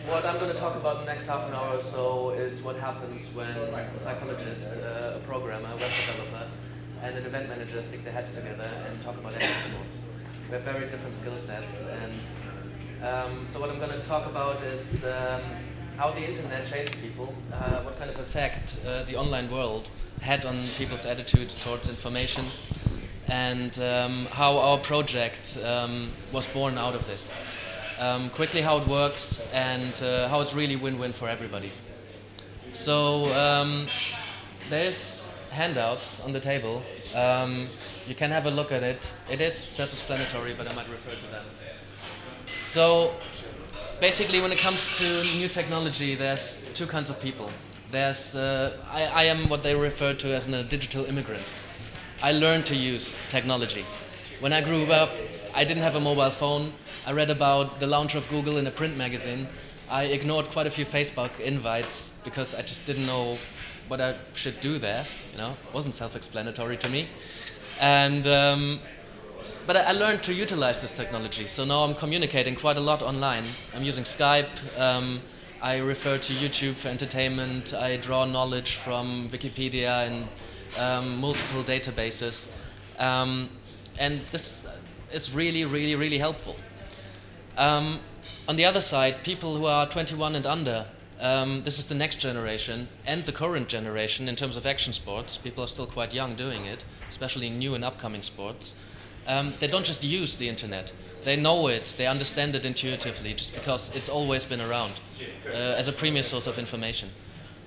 what I'm going to talk about in the next half an hour or so is what happens when a psychologist, a programmer, a web developer, and an event manager stick their heads together and talk about action sports. We have very different skill sets, and so what I'm going to talk about is how the internet changed people, what kind of effect the online world had on people's attitude towards information, and how our project was born out of this. Quickly how it works, and how it's really win-win for everybody. So there's handouts on the table. You can have a look at it. It is self-explanatory, but I might refer to them. So basically, when it comes to new technology, there's two kinds of people. There's I am what they refer to as a digital immigrant. I learned to use technology. When I grew up, I didn't have a mobile phone. I read about the launch of Google in a print magazine. I ignored quite a few Facebook invites because I just didn't know what I should do there. You know, it wasn't self-explanatory to me. And but I learned to utilize this technology. So now I'm communicating quite a lot online. I'm using Skype. I refer to YouTube for entertainment. I draw knowledge from Wikipedia and multiple databases. And this is really, really, really helpful. On the other side, people who are 21 and under, this is the next generation and the current generation in terms of action sports. People are still quite young doing it, especially new and upcoming sports. They don't just use the internet. They know it, they understand it intuitively, just because it's always been around as a premier source of information.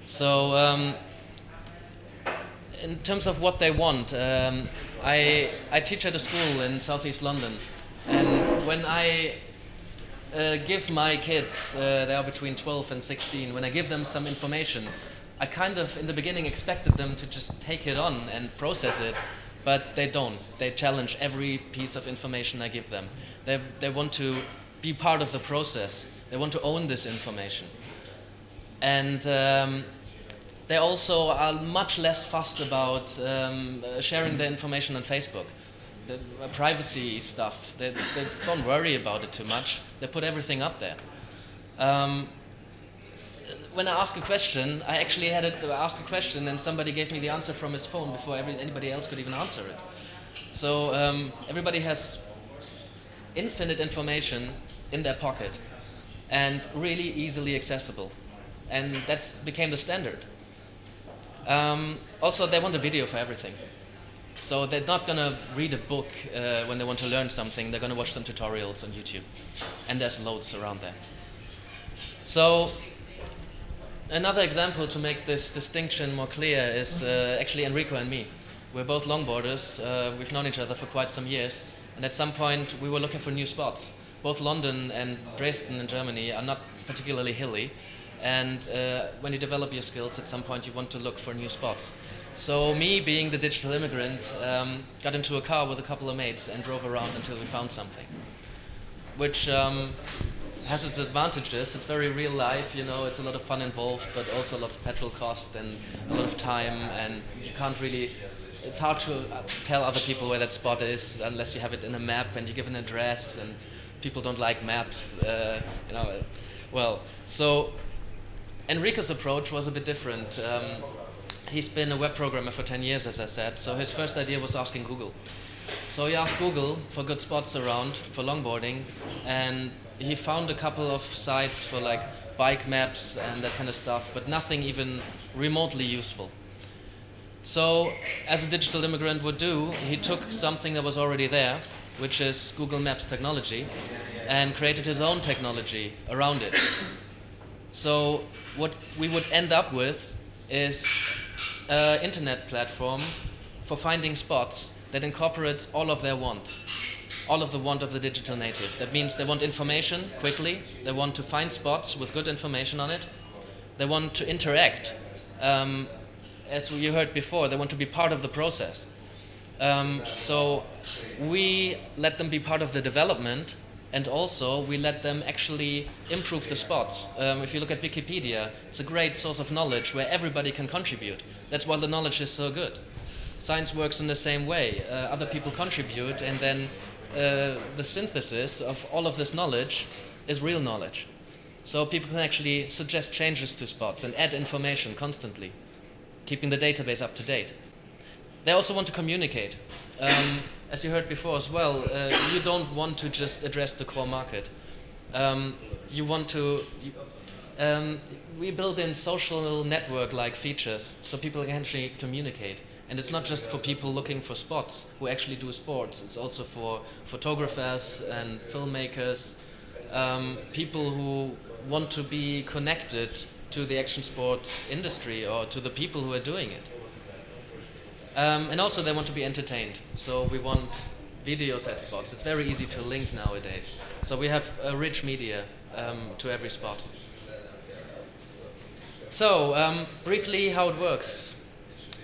So in terms of what they want, I teach at a school in southeast London, and when I give my kids, they are between 12 and 16, when I give them some information, I kind of, in the beginning, expected them to just take it on and process it, but they don't. They challenge every piece of information I give them. They want to be part of the process. They want to own this information. And they also are much less fussed about sharing their information on Facebook. The privacy stuff, they don't worry about it too much. They put everything up there. When I ask a question, I actually had to ask a question and somebody gave me the answer from his phone before anybody else could even answer it. So everybody has infinite information in their pocket and really easily accessible. And that became the standard. Also, they want a video for everything. So they're not going to read a book when they want to learn something. They're going to watch some tutorials on YouTube. And there's loads around there. So another example to make this distinction more clear is actually Enrico and me. We're both longboarders. We've known each other for quite some years. And at some point, we were looking for new spots. Both London and Dresden in Germany are not particularly hilly. And when you develop your skills, at some point you want to look for new spots. So me, being the digital immigrant, got into a car with a couple of mates and drove around until we found something, which has its advantages. It's very real life, you know, it's a lot of fun involved, but also a lot of petrol cost and a lot of time, and you can't really, it's hard to tell other people where that spot is unless you have it in a map and you give an address, and people don't like maps, you know. Well, so Enrico's approach was a bit different. He's been a web programmer for 10 years, as I said, so his first idea was asking Google. So he asked Google for good spots around for longboarding, and he found a couple of sites for like bike maps and that kind of stuff, but nothing even remotely useful. So, as a digital immigrant would do, he took something that was already there, which is Google Maps technology, and created his own technology around it. So what we would end up with is an internet platform for finding spots that incorporates all of their wants, all of the want of the digital native. That means they want information quickly, they want to find spots with good information on it, they want to interact. As you heard before, they want to be part of the process. So we let them be part of the development, and also we let them actually improve the spots. If you look at Wikipedia, it's a great source of knowledge where everybody can contribute. That's why the knowledge is so good. Science works in the same way. Other people contribute, and then the synthesis of all of this knowledge is real knowledge. So people can actually suggest changes to spots and add information constantly, keeping the database up to date. They also want to communicate. As you heard before as well, you don't want to just address the core market. You want to... we build in social network-like features so people can actually communicate. And it's not just for people looking for spots who actually do sports. It's also for photographers and filmmakers, people who want to be connected to the action sports industry or to the people who are doing it. And also they want to be entertained. So we want videos at spots. It's very easy to link nowadays. So we have a rich media to every spot. So briefly how it works.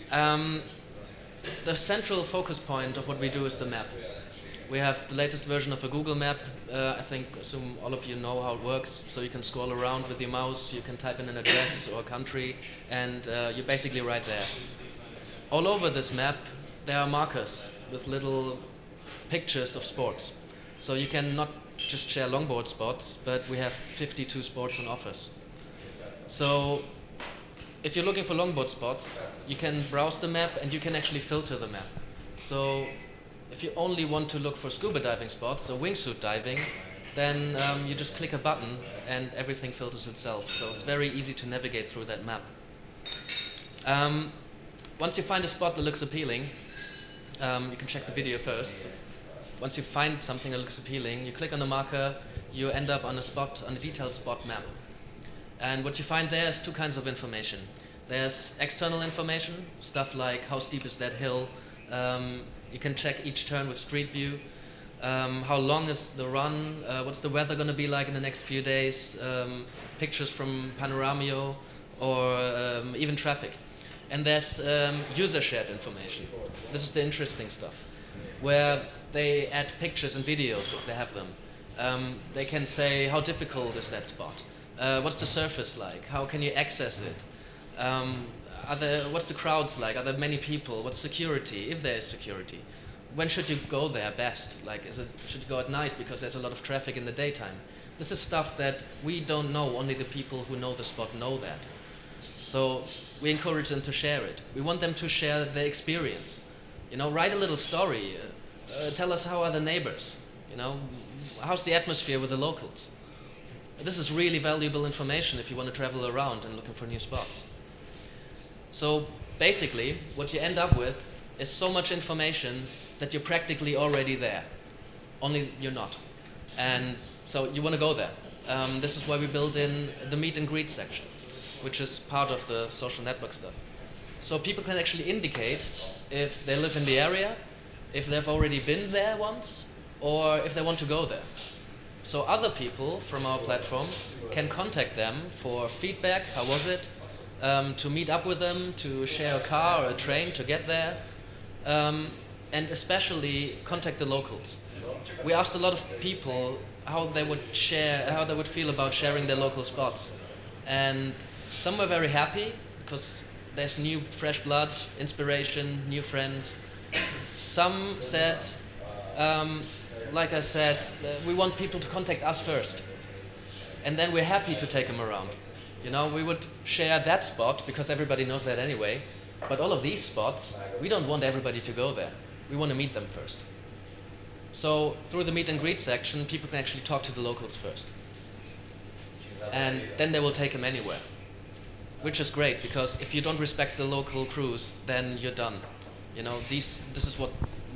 The central focus point of what we do is the map. We have the latest version of a Google map. Assume all of you know how it works. So you can scroll around with your mouse, you can type in an address or a country, and you're basically right there. All over this map, there are markers with little pictures of sports. So you can not just share longboard spots, but we have 52 sports on offers. So if you're looking for longboard spots, you can browse the map and you can actually filter the map. So if you only want to look for scuba diving spots or wingsuit diving, then you just click a button and everything filters itself. So it's very easy to navigate through that map. Once you find a spot that looks appealing, you can check the video first. Once you find something that looks appealing, you click on the marker, you end up on a spot, on a detailed spot map. And what you find there is two kinds of information. There's external information, stuff like how steep is that hill. You can check each turn with Street View. How long is the run? What's the weather going to be like in the next few days? Pictures from Panoramio or even traffic. And there's user-shared information. This is the interesting stuff, where they add pictures and videos if they have them. They can say, how difficult is that spot? What's the surface like? How can you access it? What's the crowds like? Are there many people? What's security, if there is security? When should you go there best? Like, should you go at night because there's a lot of traffic in the daytime? This is stuff that we don't know, only the people who know the spot know that. So we encourage them to share it. We want them to share their experience. You know, write a little story. Tell us how are the neighbors. You know, how's the atmosphere with the locals? This is really valuable information if you want to travel around and looking for new spots. So basically, what you end up with is so much information that you're practically already there, only you're not. And so you want to go there. This is why we build in the meet and greet section, which is part of the social network stuff. So people can actually indicate if they live in the area, if they've already been there once, or if they want to go there. So other people from our platform can contact them for feedback, how was it, to meet up with them, to share a car or a train to get there, and especially contact the locals. We asked a lot of people how they would feel about sharing their local spots. And some were very happy because there's new fresh blood, inspiration, new friends. Some said, like I said, we want people to contact us first. And then we're happy to take them around. You know, we would share that spot because everybody knows that anyway. But all of these spots, we don't want everybody to go there. We want to meet them first. So through the meet and greet section, people can actually talk to the locals first. And then they will take them anywhere. Which is great, because if you don't respect the local crews, then you're done. You know, this is what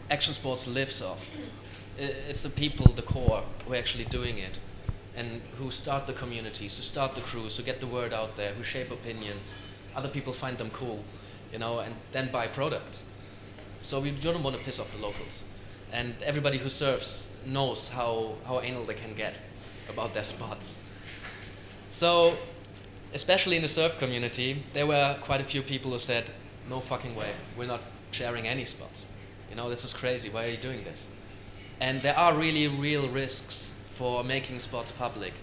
action sports lives off. It's the people, the core, who are actually doing it, and who start the communities, who start the crews, who get the word out there, who shape opinions. Other people find them cool, you know, and then buy products. So we don't want to piss off the locals. And everybody who surfs knows how anal they can get about their spots. So, especially in the surf community, there were quite a few people who said, no fucking way, we're not sharing any spots. You know, this is crazy, why are you doing this? And there are really real risks for making spots public.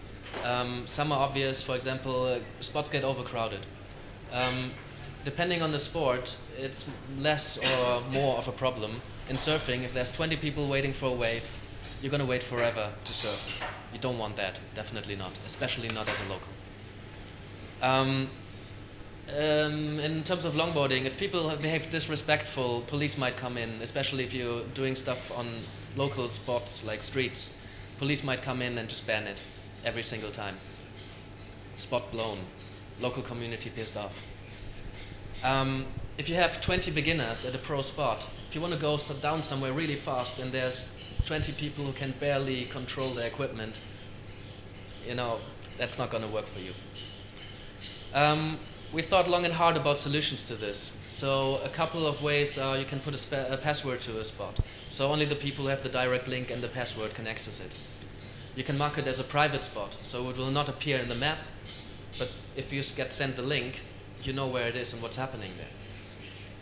Some are obvious, for example, spots get overcrowded. Depending on the sport, it's less or more of a problem. In surfing, if there's 20 people waiting for a wave, you're going to wait forever to surf. You don't want that, definitely not, especially not as a local. In terms of longboarding, if people have behaved disrespectful, police might come in, especially if you're doing stuff on local spots like streets. Police might come in and just ban it every single time. Spot blown. Local community pissed off. If you have 20 beginners at a pro spot, if you want to go down somewhere really fast and there's 20 people who can barely control their equipment, that's not going to work for you. We thought long and hard about solutions to this. So a couple of ways are you can put a password to a spot. So only the people who have the direct link and the password can access it. You can mark it as a private spot, so it will not appear in the map, but if you get sent the link, you know where it is and what's happening there.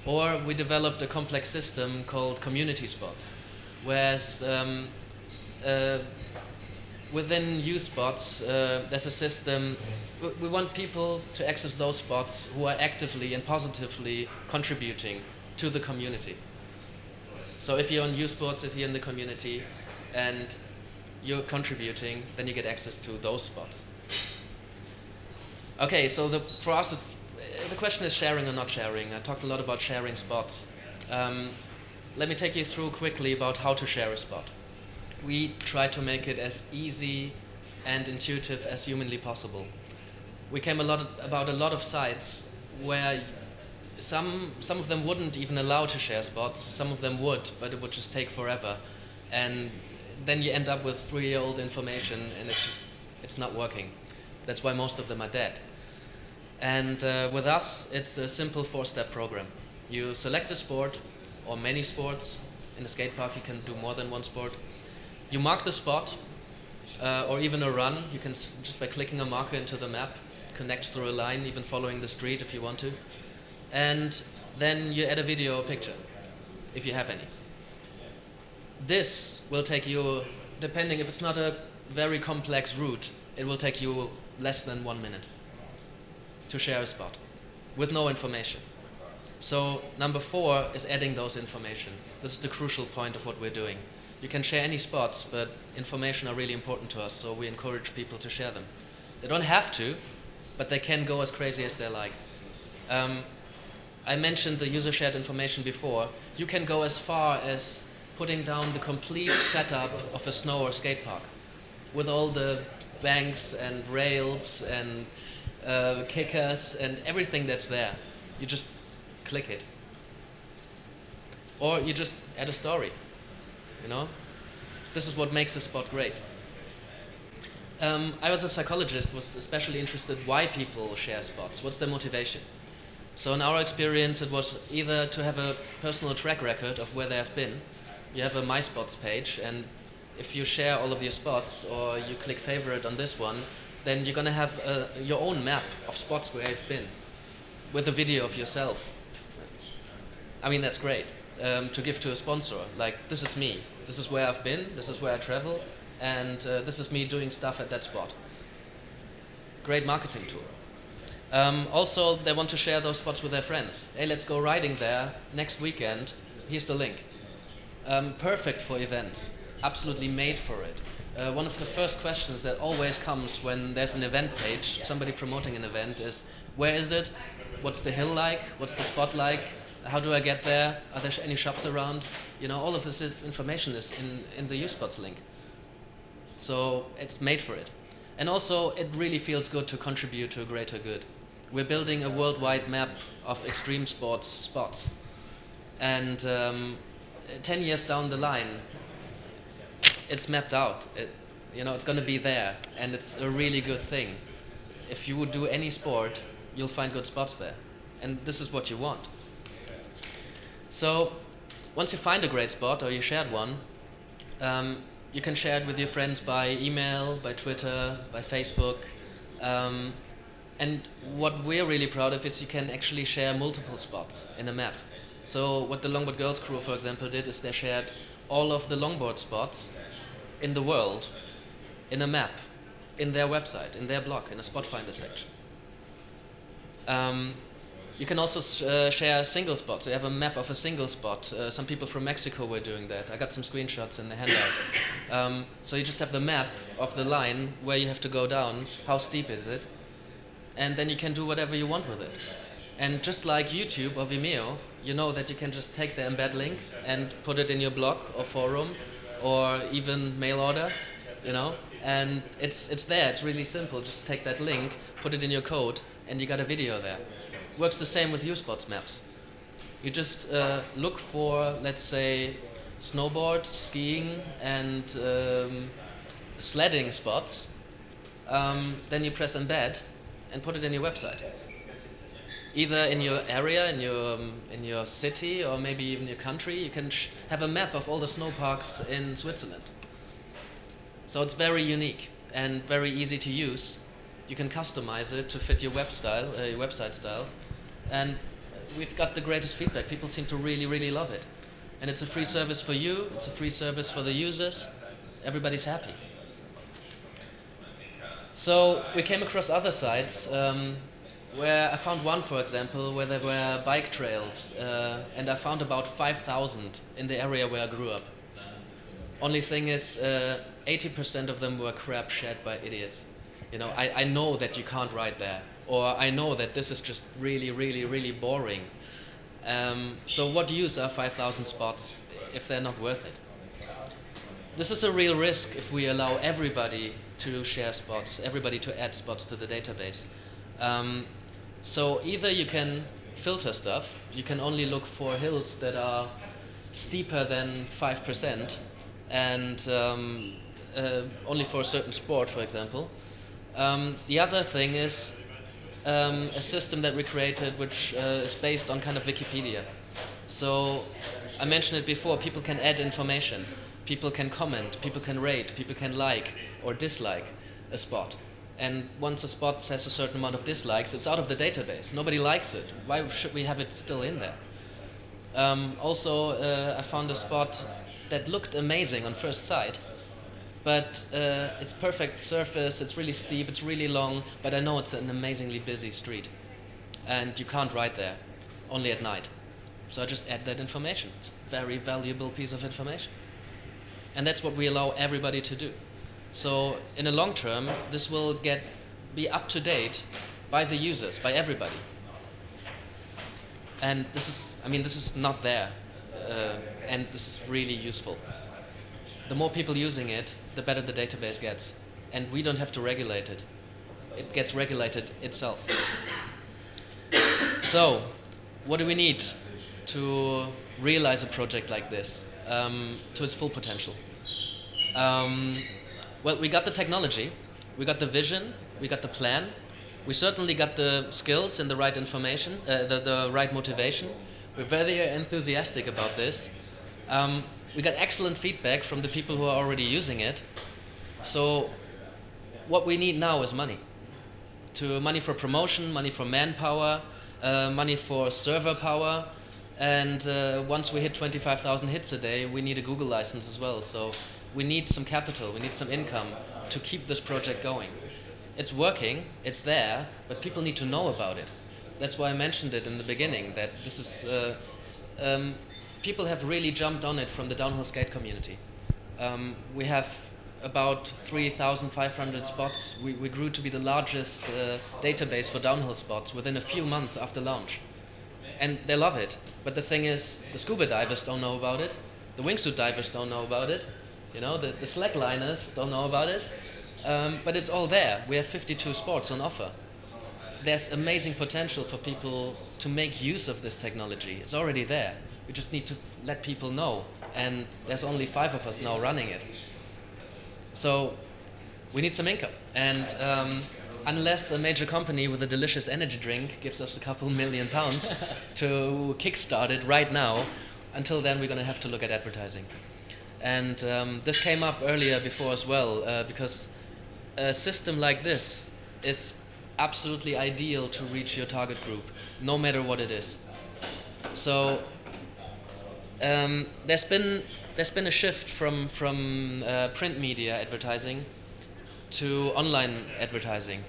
Or we developed a complex system called community spots, whereas within use spots, there's a system. We want people to access those spots who are actively and positively contributing to the community. So if you're on use spots, if you're in the community, and you're contributing, then you get access to those spots. Okay, so for us, the question is sharing or not sharing. I talked a lot about sharing spots. Let me take you through quickly about how to share a spot. We try to make it as easy and intuitive as humanly possible. We came about a lot of sites where some of them wouldn't even allow to share spots, some of them would, but it would just take forever. And then you end up with 3-year-old information and it's not working. That's why most of them are dead. And with us, it's a simple 4-step program. You select a sport or many sports. In a skate park, you can do more than one sport. You mark the spot or even a run. You can, just by clicking a marker into the map, connect through a line, even following the street if you want to. And then you add a video or picture, if you have any. This will take you, depending if it's not a very complex route, it will take you less than 1 minute to share a spot with no information. So number 4 is adding those information. This is the crucial point of what we're doing. You can share any spots, but information are really important to us, so we encourage people to share them. They don't have to, but they can go as crazy as they like. I mentioned the user shared information before. You can go as far as putting down the complete setup of a snow or skate park with all the banks and rails and kickers and everything that's there. You just click it. Or you just add a story, This is what makes a spot great. I was a psychologist, was especially interested why people share spots, what's their motivation. So in our experience, it was either to have a personal track record of where they have been. You have a My Spots page, and if you share all of your spots or you click favorite on this one, then you're going to have your own map of spots where you've been with a video of yourself. I mean, that's great to give to a sponsor. Like, this is me. This is where I've been. This is where I travel. And this is me doing stuff at that spot. Great marketing tool. Also, they want to share those spots with their friends. Hey, let's go riding there next weekend. Here's the link. Perfect for events. Absolutely made for it. One of the first questions that always comes when there's an event page, somebody promoting an event, is where is it? What's the hill like? What's the spot like? How do I get there? Are there any shops around? All of this information is in the USpots link. So it's made for it. And also, it really feels good to contribute to a greater good. We're building a worldwide map of extreme sports spots. And 10 years down the line, it's mapped out. It's going to be there, and it's a really good thing. If you would do any sport, you'll find good spots there. And this is what you want. So once you find a great spot or you shared one, you can share it with your friends by email, by Twitter, by Facebook. And what we're really proud of is you can actually share multiple spots in a map. So what the Longboard Girls crew, for example, did is they shared all of the longboard spots in the world in a map, in their website, in their blog, in a spot finder section. You can also share a single spot. So you have a map of a single spot. Some people from Mexico were doing that. I got some screenshots in the handout. So you just have the map of the line where you have to go down, how steep is it, and then you can do whatever you want with it. And just like YouTube or Vimeo, you know that you can just take the embed link and put it in your blog or forum or even mail order, you know, and it's there. It's really simple. Just take that link, put it in your code, and you got a video there. Works the same with U-Spots maps. You just look for, let's say, snowboard, skiing, and sledding spots. Then you press embed and put it in your website. Either in your area, in your city, or maybe even your country. You can have a map of all the snow parks in Switzerland. So it's very unique and very easy to use. You can customize it to fit your website style, and we've got the greatest feedback. People seem to really, really love it, and it's a free service for you. It's a free service for the users. Everybody's happy. So we came across other sites where I found one, for example, where there were bike trails, and I found about 5,000 in the area where I grew up. Only thing is, 80% of them were crap shared by idiots. You know, I know that you can't ride there, or I know that this is just really, really, really boring. So what use are 5,000 spots if they're not worth it? This is a real risk if we allow everybody to share spots, everybody to add spots to the database. So either you can filter stuff, you can only look for hills that are steeper than 5%, and only for a certain sport, for example. The other thing is a system that we created which is based on kind of Wikipedia. So I mentioned it before, people can add information, people can comment, people can rate, people can like or dislike a spot. And once a spot has a certain amount of dislikes, it's out of the database. Nobody likes it. Why should we have it still in there? I found a spot that looked amazing on first sight, but it's perfect surface, it's really steep, it's really long, but I know it's an amazingly busy street. And you can't ride there, only at night. So I just add that information. It's a very valuable piece of information. And that's what we allow everybody to do. So in the long term, this will be up to date by the users, by everybody. And this is not there, and this is really useful. The more people using it, the better the database gets. And we don't have to regulate it. It gets regulated itself. So, what do we need to realize a project like this to its full potential? Well, we got the technology, we got the vision, we got the plan, we certainly got the skills and the right information, the right motivation. We're very enthusiastic about this. We got excellent feedback from the people who are already using it. So what we need now is money. Money for promotion, money for manpower, money for server power, and once we hit 25,000 hits a day, we need a Google license as well. So we need some capital, we need some income to keep this project going. It's working, it's there, but people need to know about it. That's why I mentioned it in the beginning, that this is, people have really jumped on it from the downhill skate community. We have about 3,500 spots. We grew to be the largest database for downhill spots within a few months after launch. And they love it. But the thing is, the scuba divers don't know about it, the wingsuit divers don't know about it, you know, the slackliners don't know about it. But it's all there. We have 52 sports on offer. There's amazing potential for people to make use of this technology. It's already there. We just need to let people know. And there's only 5 of us now running it. So we need some income. And unless a major company with a delicious energy drink gives us a couple £1 million to kickstart it right now, until then we're going to have to look at advertising. And this came up earlier before as well, because a system like this is absolutely ideal to reach your target group, no matter what it is. So there's been a shift from print media advertising to online advertising,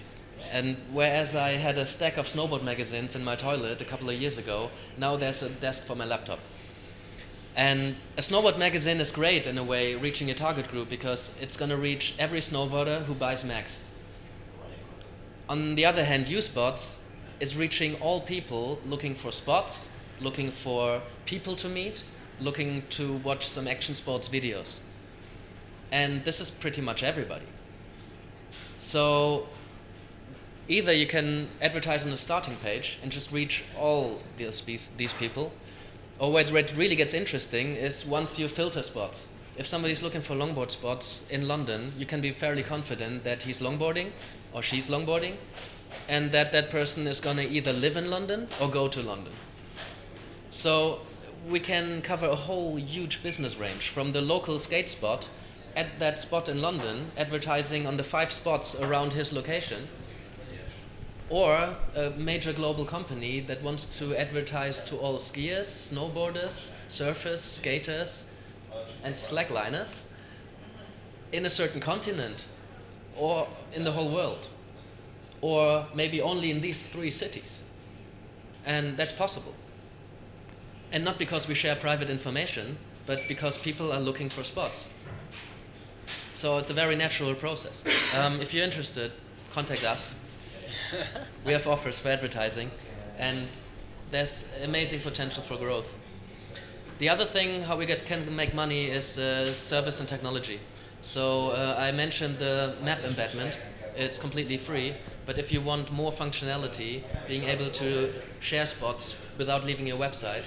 And whereas I had a stack of snowboard magazines in my toilet a couple of years ago, now there's a desk for my laptop. And a snowboard magazine is great in a way, reaching a target group, because it's going to reach every snowboarder who buys mags. On the other hand, U-Spots is reaching all people looking for spots, looking for people to meet, looking to watch some action sports videos. And this is pretty much everybody. So either you can advertise on the starting page and just reach all these people, or where it really gets interesting is once you filter spots. If somebody's looking for longboard spots in London, you can be fairly confident that he's longboarding or she's longboarding, and that that person is going to either live in London or go to London. So we can cover a whole huge business range, from the local skate spot at that spot in London, advertising on the 5 spots around his location, or a major global company that wants to advertise to all skiers, snowboarders, surfers, skaters, and slackliners in a certain continent, or in the whole world, or maybe only in these 3 cities. And that's possible. And not because we share private information, but because people are looking for spots. So it's a very natural process. If you're interested, contact us. We have offers for advertising, and there's amazing potential for growth. The other thing how we can make money is service and technology. So I mentioned the map embedment. It's completely free, but if you want more functionality, being able to share spots without leaving your website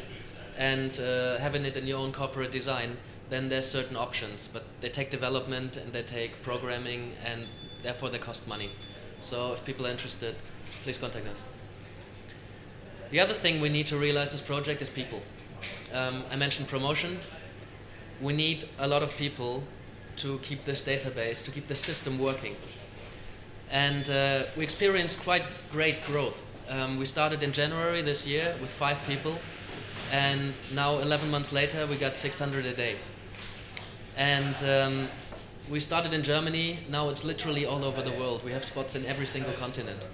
and having it in your own corporate design, then there's certain options, but they take development and they take programming, and therefore they cost money. So if people are interested, please contact us. The other thing we need to realize this project is people. I mentioned promotion. We need a lot of people to keep this database, to keep the system working. And we experienced quite great growth. We started in January this year with 5 people, and now 11 months later we got 600 a day. And we started in Germany, now it's literally all over the world. We have spots in every single continent.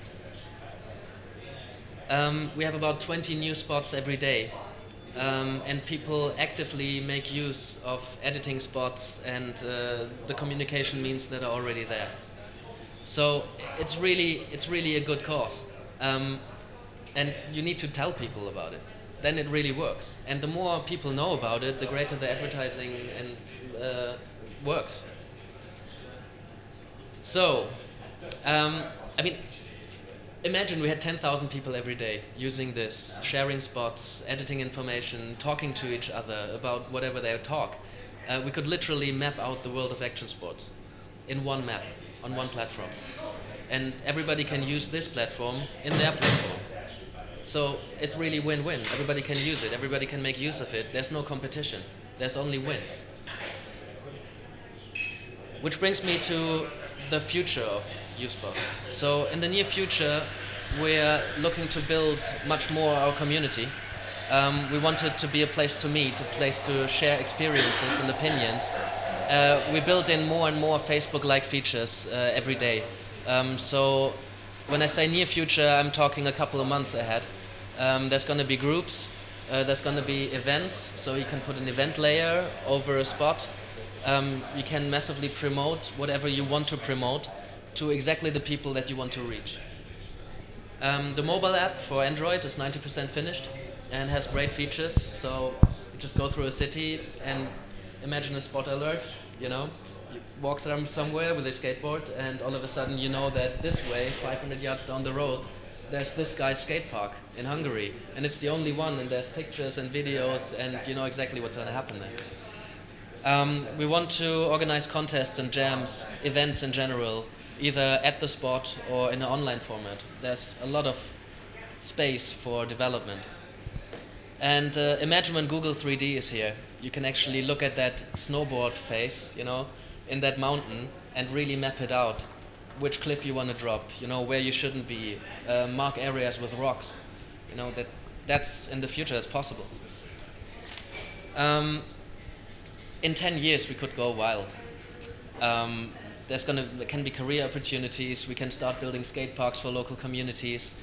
We have about 20 new spots every day. And people actively make use of editing spots and the communication means that are already there. So it's really a good cause. And you need to tell people about it. Then it really works. And the more people know about it, the greater the advertising and works. So, I mean, imagine we had 10,000 people every day using this, sharing spots, editing information, talking to each other about whatever they talk. We could literally map out the world of action sports in one map, on one platform. And everybody can use this platform in their platform. So it's really win-win. Everybody can use it. Everybody can make use of it. There's no competition. There's only win. Which brings me to the future of U-Spots. So in the near future, we're looking to build much more our community. We want it to be a place to meet, a place to share experiences and opinions. We build in more and more Facebook-like features every day. So when I say near future, I'm talking a couple of months ahead. There's going to be groups, there's going to be events, so you can put an event layer over a spot. You can massively promote whatever you want to promote to exactly the people that you want to reach. The mobile app for Android is 90% finished and has great features. So you just go through a city and imagine a spot alert, you know. You walk through somewhere with a skateboard and all of a sudden you know that this way, 500 yards down the road, there's this guy's skate park in Hungary. And it's the only one, and there's pictures and videos, and you know exactly what's going to happen there. We want to organize contests and jams, events in general, either at the spot or in an online format. There's a lot of space for development. And imagine when Google 3D is here. You can actually look at that snowboard face, you know, in that mountain and really map it out. Which cliff you want to drop, you know, where you shouldn't be, mark areas with rocks. You know, that's in the future, that's possible. In 10 years we could go wild. there can be career opportunities. We can start building skate parks for local communities.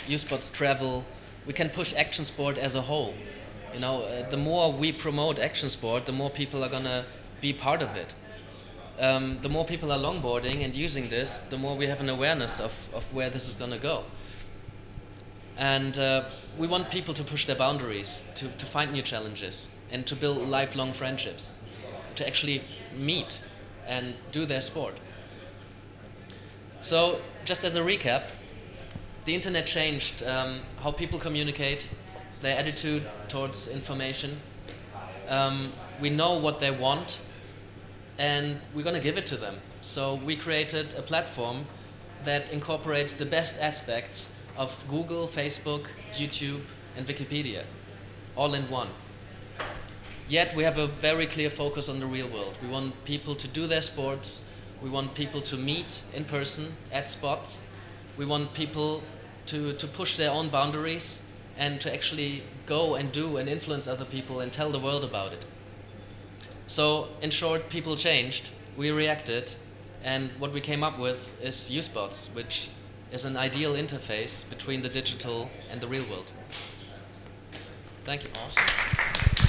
U-Sports travel. We can push action sport as a whole. The more we promote action sport, the more people are gonna be part of it. The more people are longboarding and using this, the more we have an awareness of where this is gonna go. And we want people to push their boundaries, to find new challenges, and to build lifelong friendships, to actually meet and do their sport. So, just as a recap, the internet changed how people communicate, their attitude towards information. We know what they want, and we're going to give it to them. So we created a platform that incorporates the best aspects of Google, Facebook, YouTube, and Wikipedia, all in one. Yet we have a very clear focus on the real world. We want people to do their sports. We want people to meet in person at spots. We want people to push their own boundaries and to actually go and do and influence other people and tell the world about it. So, in short, people changed, we reacted, and what we came up with is U-Spots, which is an ideal interface between the digital and the real world. Thank you. Awesome.